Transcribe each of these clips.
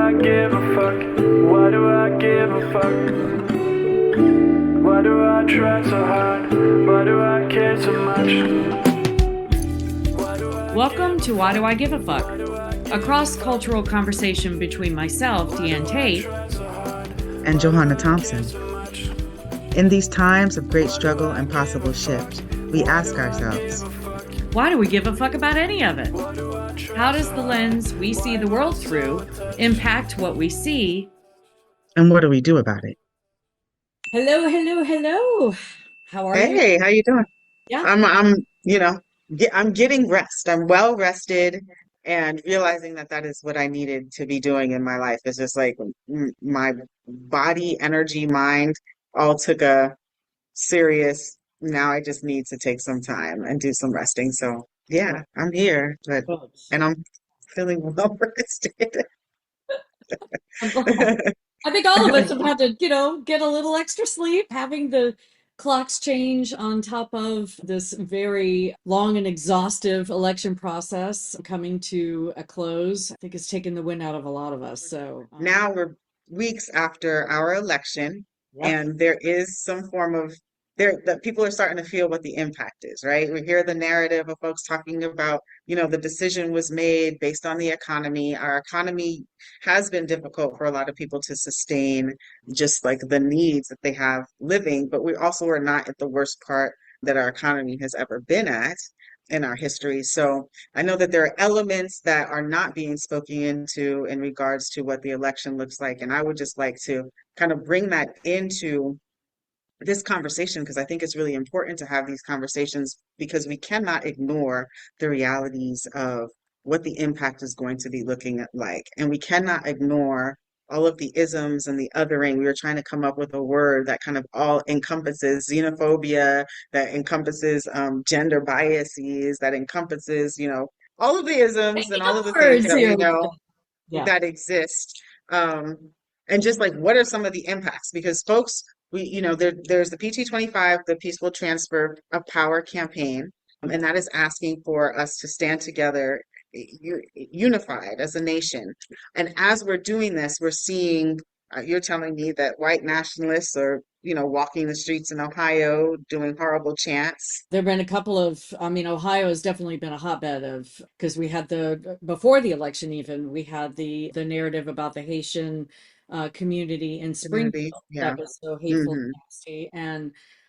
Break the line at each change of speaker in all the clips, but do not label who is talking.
I give a fuck? Why do I give a fuck? Why do I try so hard? Why do I care so much?
Welcome to Why Do I Give a Fuck? A cross-cultural conversation between myself, Diane Tate,
and Johanna Thompson. In these times of great struggle and possible shift, we ask ourselves,
why do we give a fuck about any of it? How does the lens we see the world through impact what we see?
And what do we do about it?
Hello, hello, hello. How are you?
Hey, how you doing?
Yeah.
I'm getting rest. I'm well rested and realizing that that is what I needed to be doing in my life. It's just like my body, energy, mind all took a serious, now I just need to take some time and do some resting. So yeah, I'm here, and I'm feeling well rested.
I'm glad. I think all of us have had to, get a little extra sleep, having the clocks change on top of this very long and exhaustive election process coming to a close. I think it's taken the wind out of a lot of us. So
Now we're weeks after our election,
yep.
and there is some form of there that people are starting to feel what the impact is, right? We hear the narrative of folks talking about, the decision was made based on the economy. Our economy has been difficult for a lot of people to sustain just like the needs that they have living, but we also are not at the worst part that our economy has ever been at in our history. So I know that there are elements that are not being spoken into in regards to what the election looks like. And I would just like to kind of bring that into this conversation because I think it's really important to have these conversations because we cannot ignore the realities of what the impact is going to be looking at like. And we cannot ignore all of the isms and the othering. We were trying to come up with a word that kind of all encompasses xenophobia, that encompasses gender biases, that encompasses, all of the isms and all of the things
Words
that we
here.
know
Yeah.
that exist. Um, and just like, what are some of the impacts? Because folks, there's the PT 25, the Peaceful Transfer of Power campaign, and that is asking for us to stand together, unified as a nation. And as we're doing this, we're seeing, you're telling me that white nationalists are, walking the streets in Ohio doing horrible chants.
There have been a couple of, Ohio has definitely been a hotbed of, because we had before the election even, we had the narrative about the Haitian community in
Community,
Springfield
yeah.
that was so hateful and
Hmm.
nasty.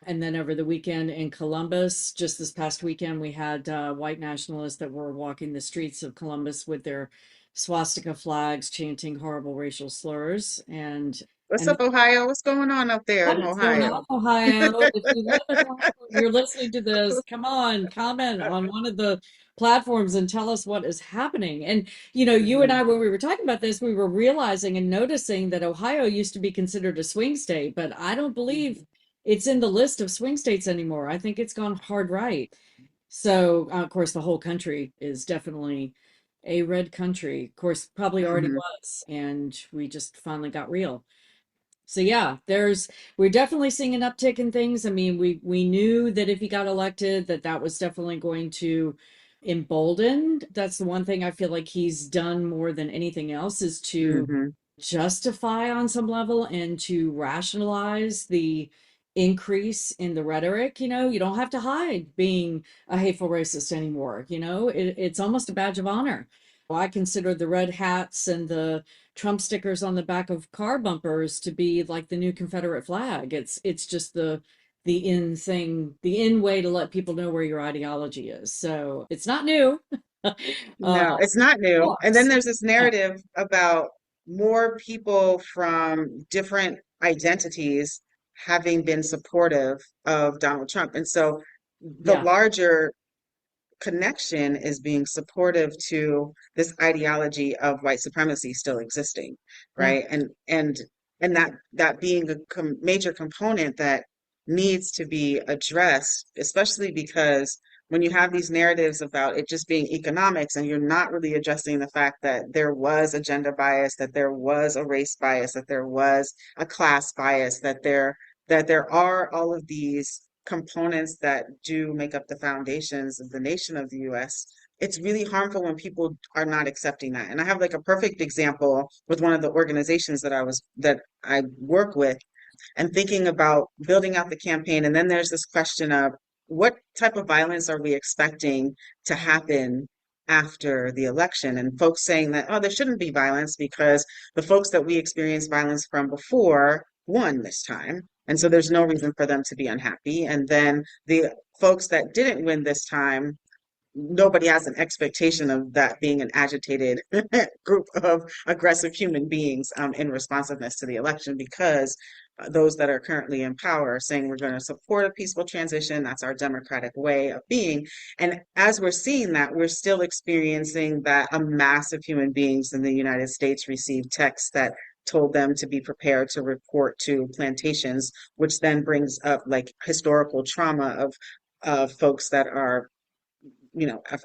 And then over the weekend in Columbus, just this past weekend, we had white nationalists that were walking the streets of Columbus with their swastika flags, chanting horrible racial slurs.
What's
And
up, Ohio? What's going on up there in
what is going on,
Ohio?
Ohio? If you live in Ohio, you're listening to this, come on, comment on one of the platforms and tell us what is happening. And, you and
Mhm.
I, when we were talking about this, we were realizing and noticing that Ohio used to be considered a swing state, but I don't believe it's in the list of swing states anymore. I think it's gone hard right. So, of course, the whole country is definitely a red country. Of course, probably already
Mhm.
was, and we just finally got real. So yeah, we're definitely seeing an uptick in things. I mean, we knew that if he got elected, that was definitely going to embolden. That's the one thing I feel like he's done more than anything else is to
Mhm.
justify on some level and to rationalize the increase in the rhetoric. You don't have to hide being a hateful racist anymore. It's almost a badge of honor. I consider the red hats and the Trump stickers on the back of car bumpers to be like the new Confederate flag. It's just the in thing, the in way to let people know where your ideology is. So it's not new. uh,
No, it's not new. And then
books.
there's this
Yeah,
narrative about more people from different identities having been supportive of Donald Trump. And so the
yeah,
larger connection is being supportive to this ideology of white supremacy still existing,
yeah.
right? And that being a major component that needs to be addressed, especially because when you have these narratives about it just being economics and you're not really addressing the fact that there was a gender bias, that there was a race bias, that there was a class bias, that there are all of these components that do make up the foundations of the nation of the US, it's really harmful when people are not accepting that. And I have like a perfect example with one of the organizations that I work with, and thinking about building out the campaign. And then there's this question of what type of violence are we expecting to happen after the election? And folks saying that, oh, there shouldn't be violence because the folks that we experienced violence from before won this time. And so there's no reason for them to be unhappy. And then the folks that didn't win this time, nobody has an expectation of that being an agitated group of aggressive human beings in responsiveness to the election, because those that are currently in power are saying we're going to support a peaceful transition. That's our democratic way of being. And as we're seeing that, we're still experiencing that a mass of human beings in the United States received texts that told them to be prepared to report to plantations, which then brings up like historical trauma of folks that are,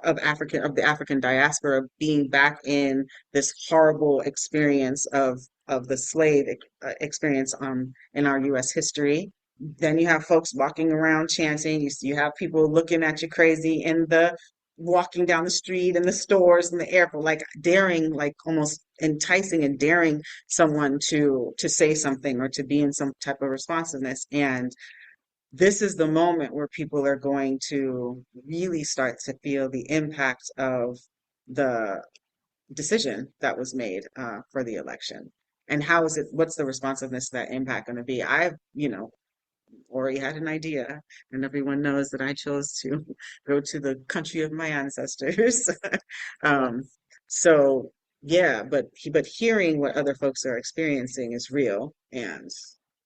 of the African diaspora being back in this horrible experience of the slave experience in our U.S. history. Then you have folks walking around chanting. You have people looking at you crazy in the walking down the street, in the stores, in the airport, like daring, like almost enticing and daring someone to say something or to be in some type of responsiveness. And this is the moment where people are going to really start to feel the impact of the decision that was made for the election. And what's the responsiveness to that impact going to be? I've, already had an idea, and everyone knows that I chose to go to the country of my ancestors. um, so yeah, but hearing what other folks are experiencing is real and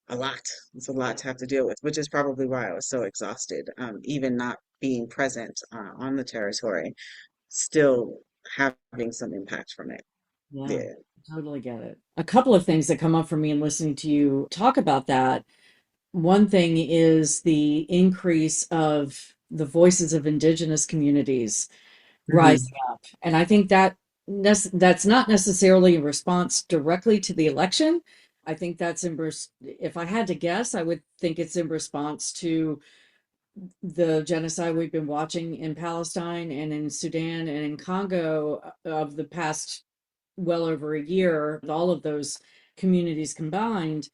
a lot. It's a lot to have to deal with, which is probably why I was so exhausted, even not being present on the territory, still having some impact from it.
Yeah,
Yeah.
totally get it. A couple of things that come up for me in listening to you talk about that. One thing is the increase of the voices of indigenous communities
Hmm.
rising up. And I think that's not necessarily in response directly to the election. I think that's if I had to guess, I would think it's in response to the genocide we've been watching in Palestine and in Sudan and in Congo of the past well over a year, with all of those communities combined,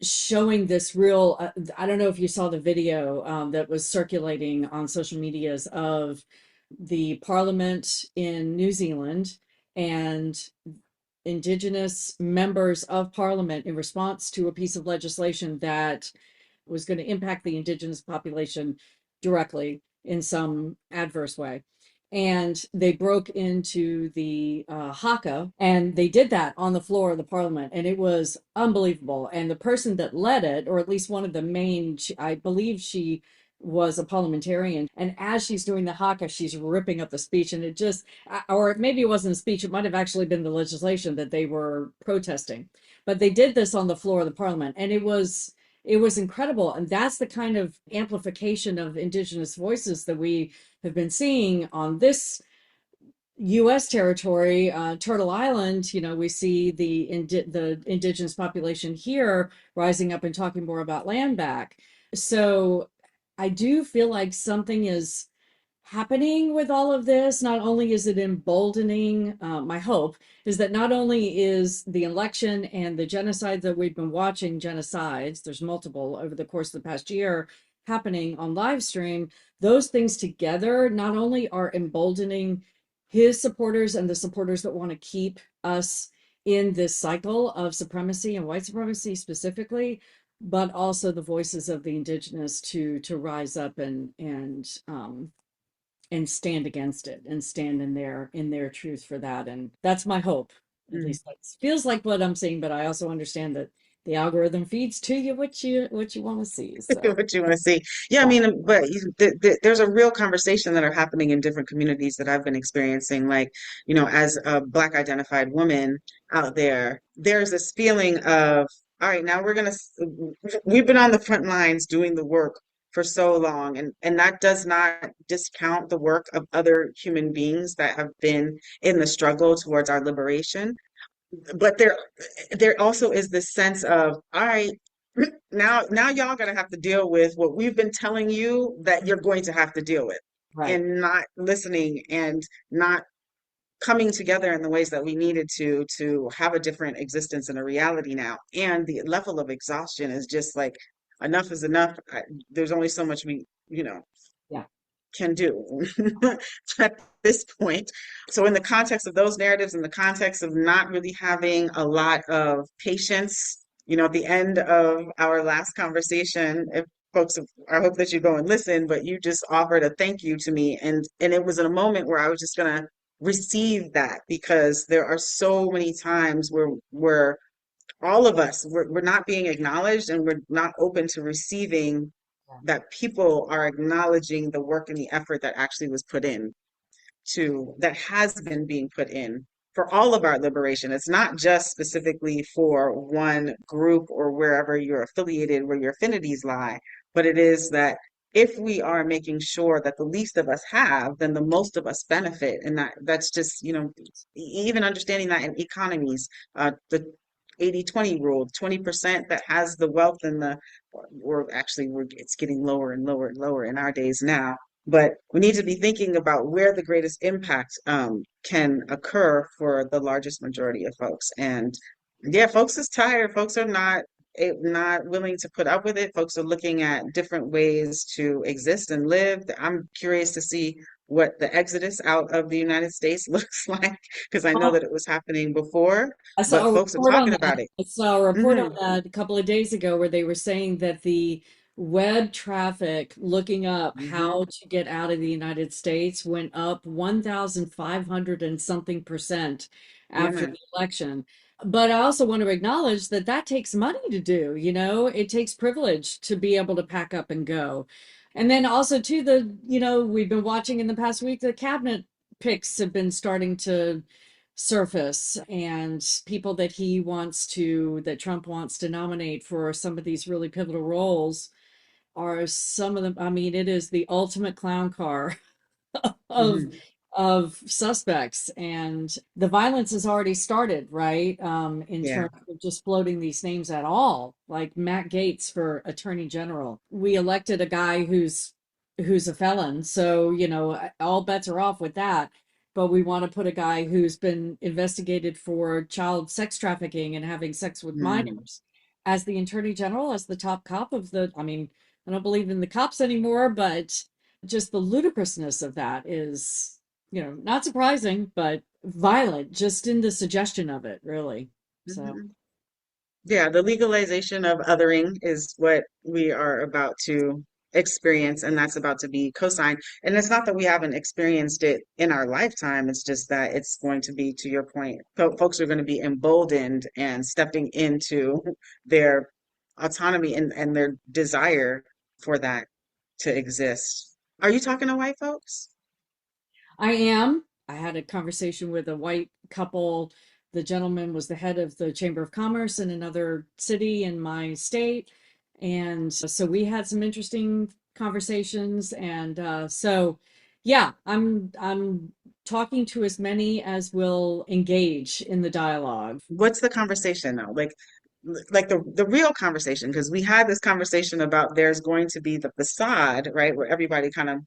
showing this real I don't know if you saw the video that was circulating on social medias of the parliament in New Zealand and indigenous members of parliament in response to a piece of legislation that was going to impact the indigenous population directly in some adverse way. And they broke into the haka, and they did that on the floor of the parliament, and it was unbelievable. And the person that led it, or at least one of the main, I believe she was a parliamentarian, and as she's doing the haka, she's ripping up the speech, and it just, or maybe it wasn't a speech, it might have actually been the legislation that they were protesting, but they did this on the floor of the parliament, and it was incredible. And that's the kind of amplification of indigenous voices that we have been seeing on this U.S. territory, Turtle Island. We see the indigenous population here rising up and talking more about land back. So I do feel like something is happening with all of this. Not only is it emboldening, my hope is that not only is the election and the genocide that we've been watching, genocides, there's multiple over the course of the past year happening on live stream, those things together not only are emboldening his supporters and the supporters that want to keep us in this cycle of supremacy and white supremacy specifically, but also the voices of the indigenous to rise up and stand against it and stand in their truth for that. And that's my hope. At least that feels like what I'm seeing, but I also understand that the algorithm feeds to you what you want to see. So
What you want to see. Yeah, I
yeah.
mean, but there's a real conversation that are happening in different communities that I've been experiencing. Like, as a Black identified woman out there, there's this feeling of, all right, now we've been on the front lines doing the work for so long, and that does not discount the work of other human beings that have been in the struggle towards our liberation. But there also is this sense of, all right, now y'all gonna have to deal with what we've been telling you that you're going to have to deal with,
Right.
and not listening and not coming together in the ways that we needed to have a different existence and a reality now. And the level of exhaustion is just like enough is enough. There's only so much we,
Yeah.
can do at this point. So, in the context of those narratives, in the context of not really having a lot of patience, at the end of our last conversation, if folks, I hope that you go and listen, but you just offered a thank you to me, and it was in a moment where I was just gonna receive that, because there are so many times where all of us we're not being acknowledged, and we're not open to receiving that people are acknowledging the work and the effort that actually was put in, to that has been being put in for all of our liberation. It's not just specifically for one group or wherever you're affiliated, where your affinities lie, but it is that if we are making sure that the least of us have, then the most of us benefit. And that's just, even understanding that in economies, the 80-20 rule, 20% that has the wealth and it's getting lower and lower and lower in our days now. But we need to be thinking about where the greatest impact can occur for the largest majority of folks. And yeah, folks is tired. Folks are not willing to put up with it. Folks are looking at different ways to exist and live. I'm curious to see what the exodus out of the United States looks like, because I know that it was happening before,
I saw
but
a
folks are
report on
talking
that.
about it.
I saw a report on
Hmm.
that a couple of days ago where they were saying that the web traffic looking up
Hmm.
how to get out of the United States went up 1,500 and something percent
Yeah,
after
man.
the election. But I also want to acknowledge that that takes money to do, it takes privilege to be able to pack up and go. And then also too, we've been watching in the past week, the cabinet picks have been starting to surface, and people that Trump wants to nominate for some of these really pivotal roles are some of them. I mean, it is the ultimate clown car of
Hmm.
suspects, and the violence has already started, right? In
Yeah.
terms of just floating these names at all, like Matt Gaetz for attorney general. We elected a guy who's a felon, so all bets are off with that. But we want to put a guy who's been investigated for child sex trafficking and having sex with
Hmm.
minors as the attorney general, as the top cop of the. I mean, I don't believe in the cops anymore, but just the ludicrousness of that is, not surprising, but violent just in the suggestion of it, really. So,
Hmm. Yeah, the legalization of othering is what we are about to experience, and that's about to be co-signed. And it's not that we haven't experienced it in our lifetime, it's just that it's going to be, to your point, folks are going to be emboldened and stepping into their autonomy and their desire for that to exist. Are you talking to white folks?
I am. I had a conversation with a white couple. The gentleman was the head of the Chamber of Commerce in another city in my state. And so we had some interesting conversations. And yeah, I'm talking to as many as will engage in the dialogue.
What's the conversation though? Like the real conversation, because we had this conversation about there's going to be the facade, right, where everybody kind of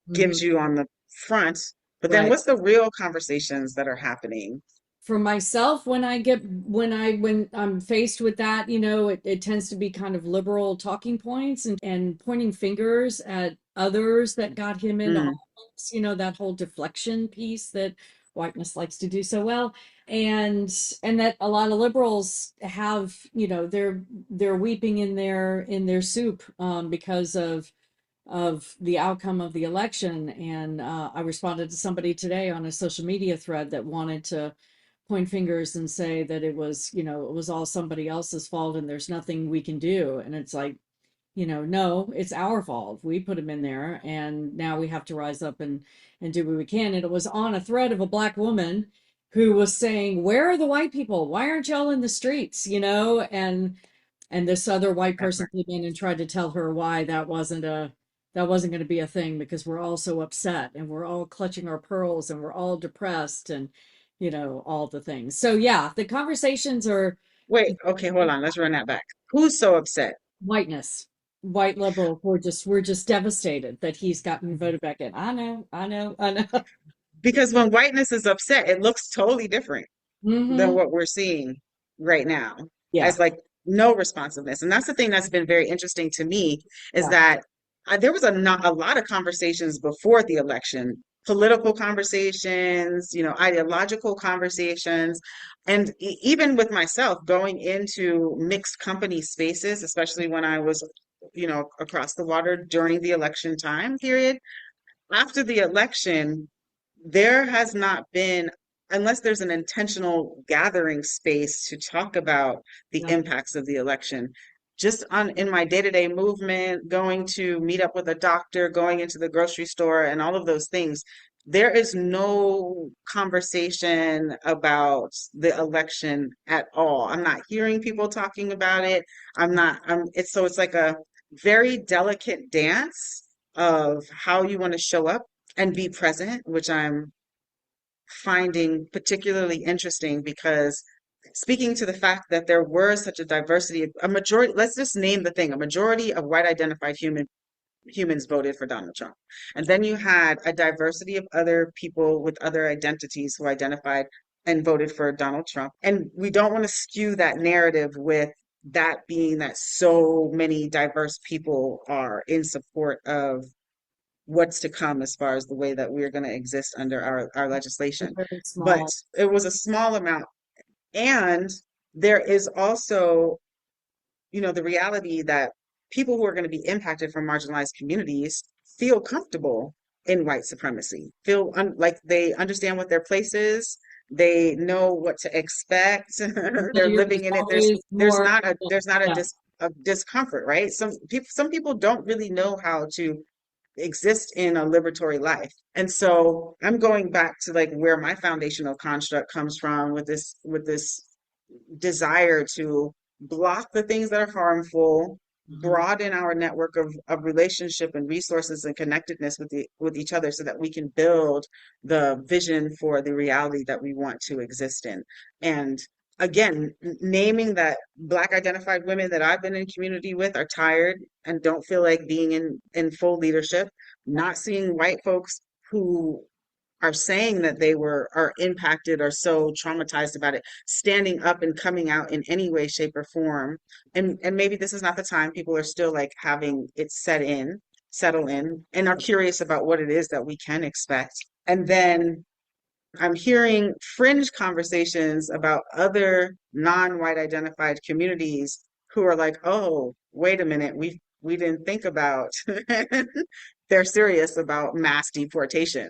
Mhm.
gives you on the front, but then
Right.
what's the real conversations that are happening?
For myself, when I'm faced with that, it tends to be kind of liberal talking points and pointing fingers at others that got him into
Mm,
office, that whole deflection piece that whiteness likes to do so well. And that a lot of liberals have, they're weeping in their soup, because of the outcome of the election. And I responded to somebody today on a social media thread that wanted to point fingers and say that it was all somebody else's fault and there's nothing we can do. And it's like, no, it's our fault. We put him in there, and now we have to rise up and do what we can. And it was on a thread of a black woman who was saying, "Where are the white people? Why aren't y'all in the streets?" And this other white
that
person
part.
came in and tried to tell her why that wasn't going to be a thing, because we're all so upset and we're all clutching our pearls and we're all depressed and all the things. So yeah, the conversations are
Wait, okay, hold on. Let's run that back. Who's so upset?
Whiteness. White liberals, we're just devastated that he's gotten voted back in. I know, I know, I know.
Because when whiteness is upset, it looks totally different than
Hmm.
what we're seeing right now
Yeah,
as like no responsiveness. And that's the thing that's been very interesting to me is
yeah,
that there was not a lot of conversations before the election, political conversations, ideological conversations. And even with myself going into mixed company spaces, especially when I was, across the water during the election time period, after the election, there has not been, unless there's an intentional gathering space to talk about the
yeah.
impacts of the election, just on in my day-to-day movement, going to meet up with a doctor, going into the grocery store, and all of those things, there is no conversation about the election at all. I'm not hearing people talking about it. It's like a very delicate dance of how you want to show up and be present, which I'm finding particularly interesting because speaking to the fact that there were such a diversity, a majority, let's just name the thing, a majority of white identified humans voted for Donald Trump. And then you had a diversity of other people with other identities who identified and voted for Donald Trump. And we don't want to skew that narrative with that being that so many diverse people are in support of what's to come as far as the way that we're going to exist under our legislation.
Very
But
small.
it was a small amount. And there is also, the reality that people who are going to be impacted from marginalized communities feel comfortable in white supremacy, feel like they understand what their place is. They know what to expect. They're
Failure is
living in it. There's
always
there's
more.
not a there's not
Yeah,
a discomfort, right? Some people don't really know how to exist in a liberatory life. And so I'm going back to like where my foundational construct comes from with this desire to block the things that are harmful,
mhm.
broaden our network of relationship and resources and connectedness with each other so that we can build the vision for the reality that we want to exist in. And again, naming that Black identified women that I've been in community with are tired and don't feel like being in full leadership, not seeing white folks who are saying that they are impacted or so traumatized about it, standing up and coming out in any way, shape, or form. And maybe this is not the time. People are still like having it settle in, and are curious about what it is that we can expect. And then I'm hearing fringe conversations about other non-white identified communities who are like, oh, wait a minute, we didn't think about they're serious about mass deportation.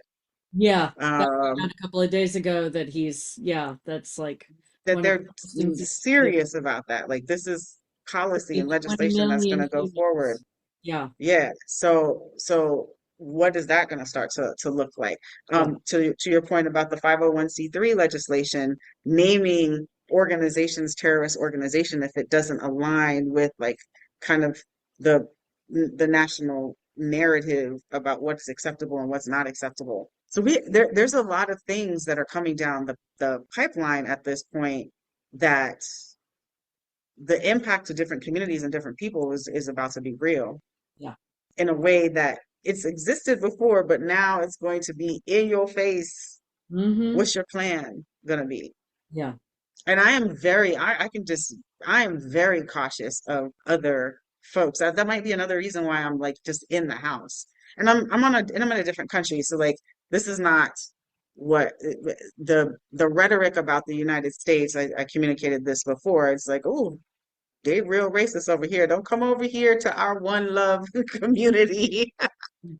Yeah. That came
Um,
out a couple of days ago that yeah, that's like
that
one of the
they're
most insidious.
serious about that. Like this is policy and
20
legislation that's going
million
to go forward.
humans. Yeah,
Yeah. So what is that going to start to look like?
yeah.
To your point about the 501(c)(3) legislation, naming organizations terrorist organization if it doesn't align with like kind of the the national narrative about what's acceptable and what's not acceptable. So there's a lot of things that are coming down the pipeline at this point that the impact to different communities and different people is about to be real
Yeah.
in a way that it's existed before, but now it's going to be in your face.
Mm-hmm.
What's your plan gonna be?
Yeah.
And I am very cautious of other folks. That might be another reason why I'm like just in the house. And I'm in a different country. So like this is not what the rhetoric about the United States. I communicated this before. It's like, oh, they real racist over here. Don't come over here to our one love community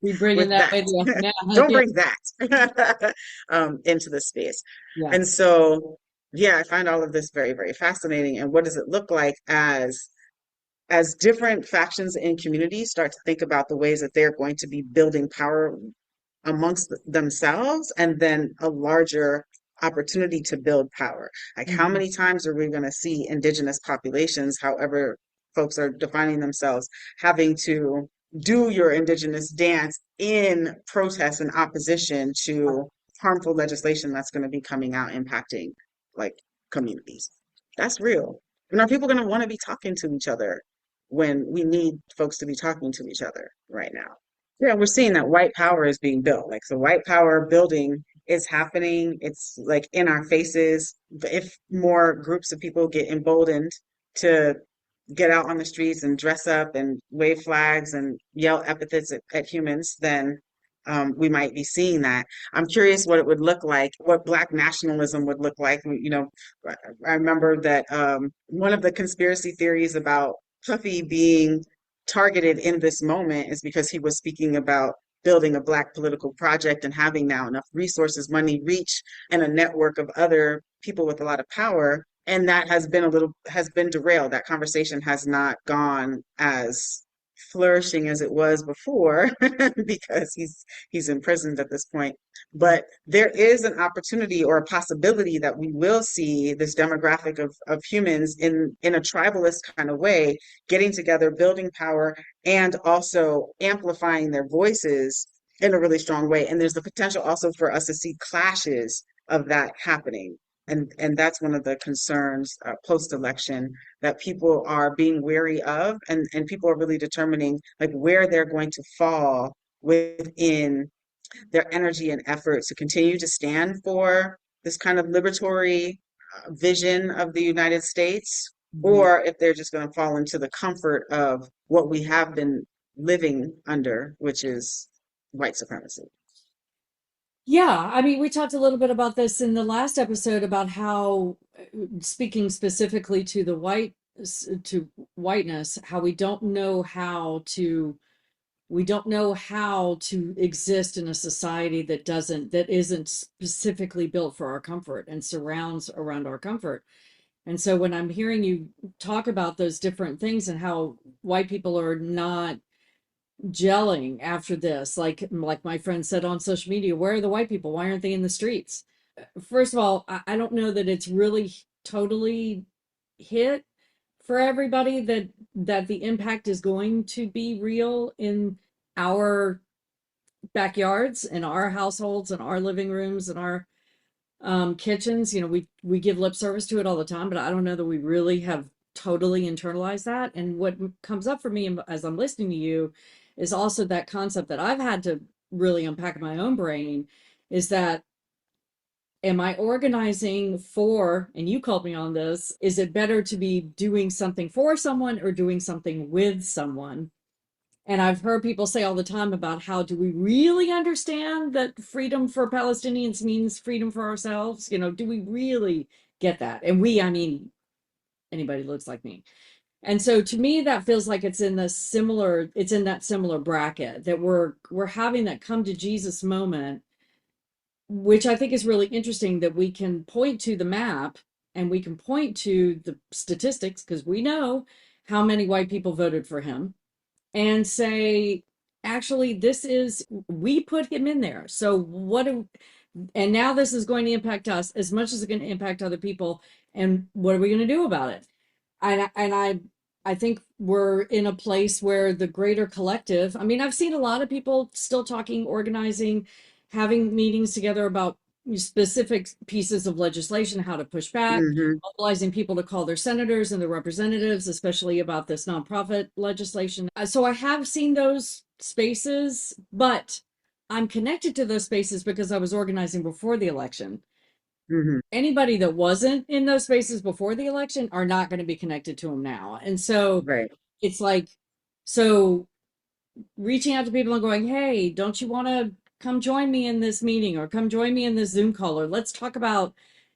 Be bringing
with
that
that.
with you. Yeah.
Don't
Yeah.
bring that into the space.
Yeah.
And so, yeah, I find all of this very, very fascinating. And what does it look like as different factions in communities start to think about the ways that they're going to be building power amongst themselves and then a larger opportunity to build power. Like how
Mhm.
many times are we going to see indigenous populations, however folks are defining themselves, having to do your indigenous dance in protest and opposition to harmful legislation that's going to be coming out impacting like communities? That's real. And are people going to want to be talking to each other when we need folks to be talking to each other right now? Yeah, we're seeing that white power is being built. Like, the white power building is happening. It's like in our faces. If more groups of people get emboldened to get out on the streets and dress up and wave flags and yell epithets at humans, then we might be seeing that. I'm curious what it would look like, what Black nationalism would look like. You know, I remember that one of the conspiracy theories about Puffy being targeted in this moment is because he was speaking about building a Black political project and having now enough resources, money, reach, and a network of other people with a lot of power. And that has been derailed. That conversation has not gone as flourishing as it was before because he's imprisoned at this point. But there is an opportunity or a possibility that we will see this demographic of humans in a tribalist kind of way, getting together, building power, and also amplifying their voices in a really strong way. And there's the potential also for us to see clashes of that happening. And that's one of the concerns post-election that people are being wary of, and people are really determining like where they're going to fall within their energy and effort to continue to stand for this kind of liberatory vision of the United States,
Mhm.
or if they're just going to fall into the comfort of what we have been living under, which is white supremacy.
Yeah, I mean, we talked a little bit about this in the last episode about how, speaking specifically to the to whiteness, how we don't know how to exist in a society that isn't specifically built for our comfort and surrounds around our comfort. And so when I'm hearing you talk about those different things and how white people are not gelling after this, like my friend said on social media, where are the white people? Why aren't they in the streets? First of all, I don't know that it's really totally hit for everybody that the impact is going to be real in our backyards, in our households, in our living rooms, in our kitchens. You know, we give lip service to it all the time, but I don't know that we really have totally internalized that. And what comes up for me as I'm listening to you is also that concept that I've had to really unpack in my own brain, is that, am I organizing for, and you called me on this, is it better to be doing something for someone or doing something with someone? And I've heard people say all the time about how do we really understand that freedom for Palestinians means freedom for ourselves? You know, do we really get that? And we, I mean, anybody who looks like me. And so to me, that feels like it's in that similar bracket that we're having that come to Jesus moment, which I think is really interesting, that we can point to the map and we can point to the statistics because we know how many white people voted for him, and say, actually, we put him in there. So and now this is going to impact us as much as it's going to impact other people. And what are we going to do about it? And I think we're in a place where the greater collective, I mean, I've seen a lot of people still talking, organizing, having meetings together about specific pieces of legislation, how to push back,
Hmm.
mobilizing people to call their senators and their representatives, especially about this nonprofit legislation. So I have seen those spaces, but I'm connected to those spaces because I was organizing before the election.
Hmm.
Anybody that wasn't in those spaces before the election are not going to be connected to them now. And so
Right.
it's like, so reaching out to people and going, hey, don't you want to come join me in this meeting or come join me in this Zoom call, or let's talk about,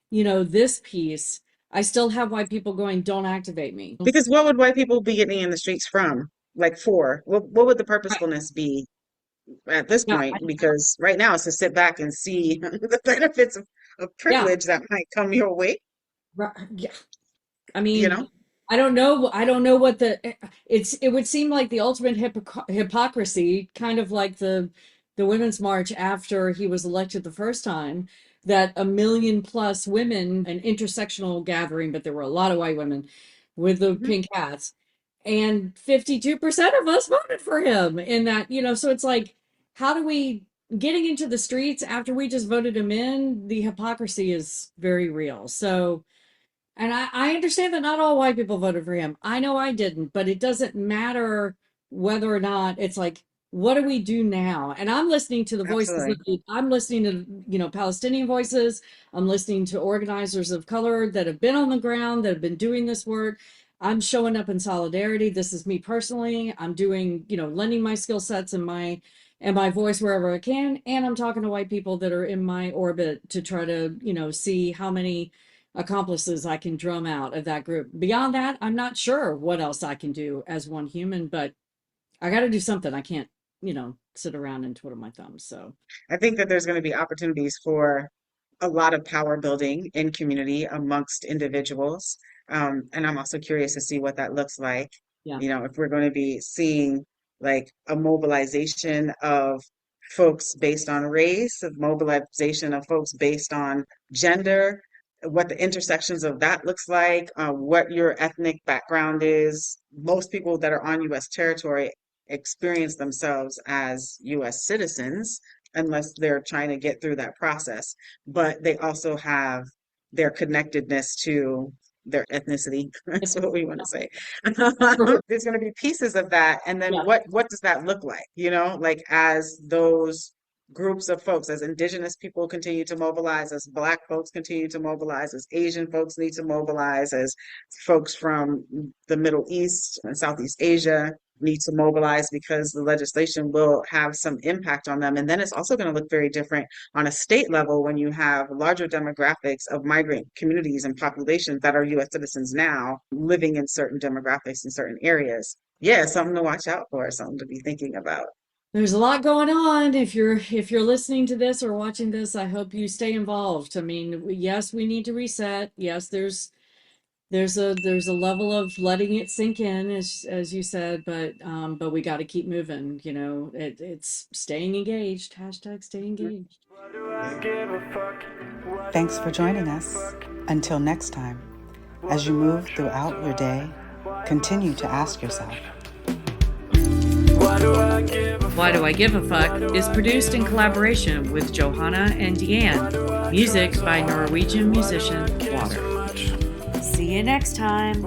this piece. I still have white people going, don't activate me.
Because what would white people be getting in the streets from? Like for? What would the
Right.
purposefulness be at this
Yeah.
point? Because right now it's to sit back and see the benefits of
Yeah.
privilege that might come your way,
Yeah. I
you
mean,
know?
I don't know. I don't know what it would seem like the ultimate hypocrisy, kind of like the Women's March after he was elected the first time, that a million plus women, an intersectional gathering, but there were a lot of white women with the
Mhm.
pink hats, and 52% of us voted for him in that, so it's like, how do we getting into the streets after we just voted him in? The hypocrisy is very real. So And I understand that not all white people voted for him. I know I didn't, but it doesn't matter whether or not. It's like, what do we do now? And I'm listening to the voices
Absolutely.
I'm listening to, Palestinian voices. I'm listening to organizers of color that have been on the ground, that have been doing this work. I'm showing up in solidarity. This is me personally. I'm doing, lending my skill sets and my voice wherever I can. And I'm talking to white people that are in my orbit to try to, see how many accomplices I can drum out of that group. Beyond that, I'm not sure what else I can do as one human, but I got to do something. I can't, sit around and twiddle my thumbs. So,
I think that there's going to be opportunities for a lot of power building in community amongst individuals. And I'm also curious to see what that looks like.
yeah.
If we're going to be seeing like a mobilization of folks based on race, of mobilization of folks based on gender, what the intersections of that looks like, what your ethnic background is. Most people that are on U.S. territory experience themselves as U.S. citizens unless they're trying to get through that process. But they also have their connectedness to their ethnicity. That's what we want to say. There's going to be pieces of that. And then
Yeah.
what does that look like? Like as those groups of folks, as Indigenous people continue to mobilize, as Black folks continue to mobilize, as Asian folks need to mobilize, as folks from the Middle East and Southeast Asia need to mobilize because the legislation will have some impact on them. And then it's also going to look very different on a state level when you have larger demographics of migrant communities and populations that are US citizens now living in certain demographics in certain areas. Yeah, something to watch out for, something to be thinking about.
There's a lot going on. If you're listening to this or watching this, I hope you stay involved. I mean, yes, we need to reset. Yes, there's a level of letting it sink in, as you said, but we got to keep moving. It's staying engaged. Hashtag stay engaged.
Why do I give a fuck? Why do
Thanks for
I
joining
give a
us.
fuck?
Until next time,
Why
as you
do I
move
try
throughout
so
your day,
hard?
continue to ask yourself,
Why do I give a
Why Do I Give a Fuck is produced in collaboration with Johanna and Diane. Music by Norwegian musician Water. See you next time.